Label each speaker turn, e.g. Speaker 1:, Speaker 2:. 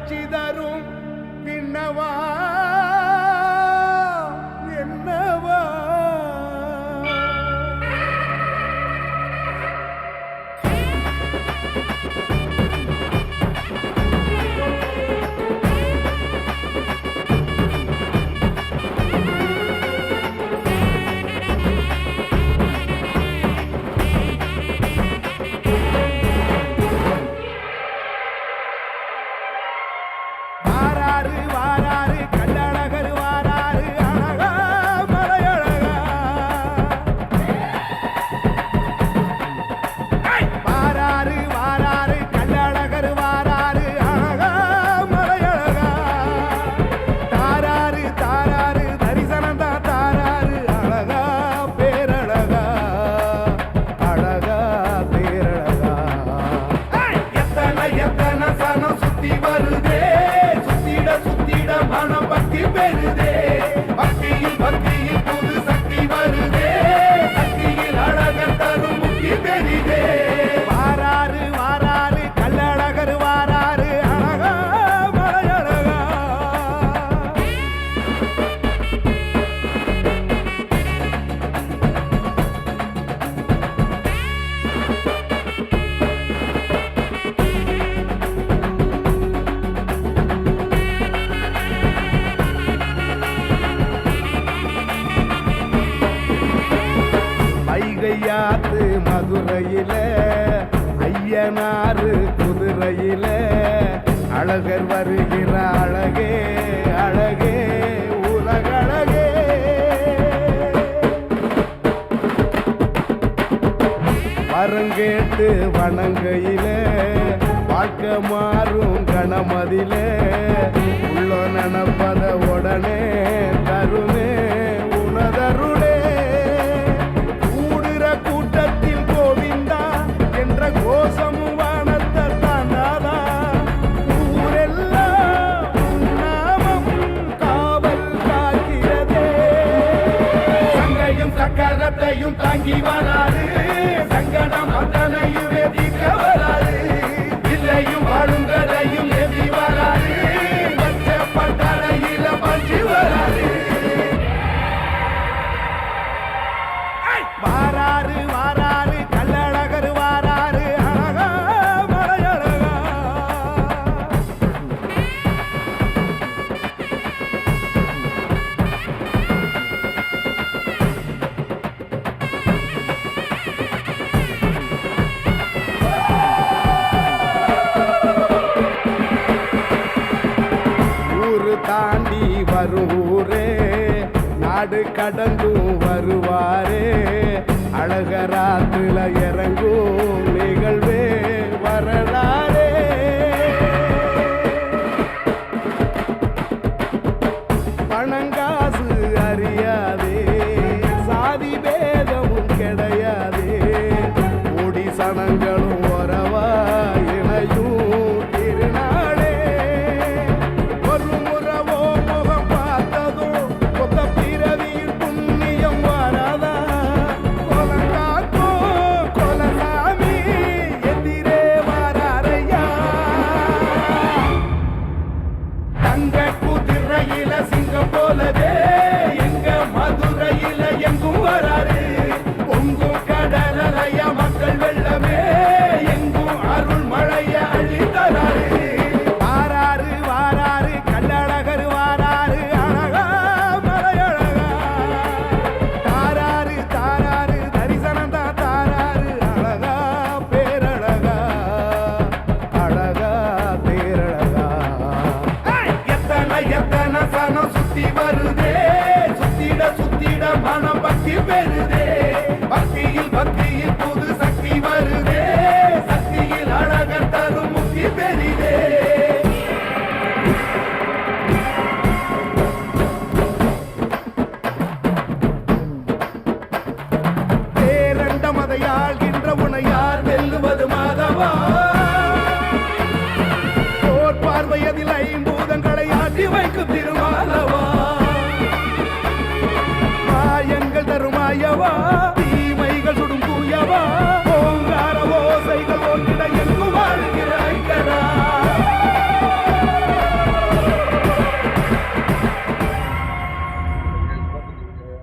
Speaker 1: காட்சி தரும் விண்ணவா என்னவா ஐயாத்து மதுரையில ஐயனாறு குதிரையில அழகர் வருகிற அழகே அழகே உலகழகே வரங்கேட்டு வணங்கையில வாழ்க்கை மாறும் கணமதில உள்ள நினப்பத உடனே தருமே உனதருளே கூட்டத்தில் கோவிந்தா என்ற கோஷமும் வானத்தை தாண்டாதா ஊரெல்லாம் நாமம் காவல் காக்கிறதே சங்கையும் சக்கரத்தையும் தாங்கி வராது சங்கடம் அத்தனையுமே தீர்க்க வராது இல்லையும் வாழுங்களையும் எதி வராது பட்டறையில பஞ்சு வராது வாராரு வாராரு கல்லழகர் வாராரு அழகா மலையழகா ஊரு தாண்டி வரும் ஊரே நாடு கடந்தும் வருவாரே அழகராத்துல இறங்கும் நிகழ்வே வரலாறே பணங்காசு அறியாதே சாதி பேதமும் கிடையாதே ஓடி சனங்களும் உறவா இணையும் திருநாளே ஒரு முறவோ முகம் பார்த்ததும் கொத்த பிறவியில் புண்ணியம் வராதா கொலங்காக்கோ கொலசாமி எதிரே வராரையா தங்க குதிரையில சிங்கம் போலவே எங்க மதுரையில எங்கும் வராரு பொங்கும் கடலைய மக்கள் வெள்ளமே எங்கும் அருள் மழைய அள்ளி தராரு வாராரு வாராரு கல்லழகர் வாராரு அழகா மலையழகா தாராரு தாராரு தரிசனம் தான் தாராரு அழகா பேரழகா அழகா பேரழகா எத்தனை எத்தனை சனம் சுத்தி வருதே சுத்திட சுத்திட மனம் பக்தி பெறுதே பக்தியில் பக்தியில் புது சக்தி வருதே சக்தியில் அழகர் தரும் முக்தி பெரிதே பேரண்ட மதையாள்கின்ற உனையார் வெல்லுவது மாதவா போர் பார்வையதில் ஐம்பூதங்களை ஆட்டி வைக்கும் திருமாலவா மாயங்கள் தருமாயவா